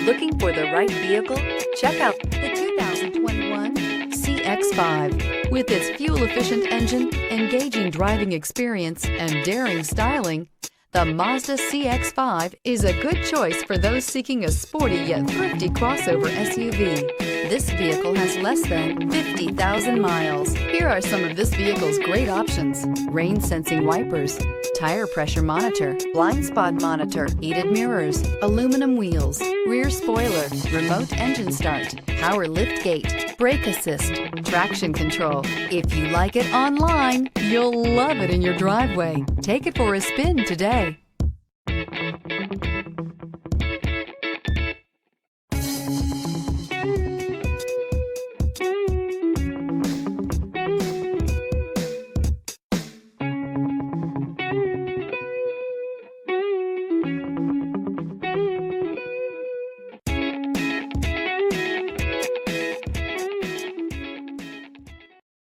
Looking for the right vehicle? Check out the 2021 CX-5. With its fuel-efficient engine, engaging driving experience, and daring styling, the Mazda CX-5 is a good choice for those seeking a sporty yet thrifty crossover SUV. This vehicle has less than 50,000 miles. Here are some of this vehicle's great options: rain-sensing wipers, tire pressure monitor, blind spot monitor, heated mirrors, aluminum wheels, rear spoiler, remote engine start, power lift gate, brake assist, traction control. If you like it online, you'll love it in your driveway. Take it for a spin today.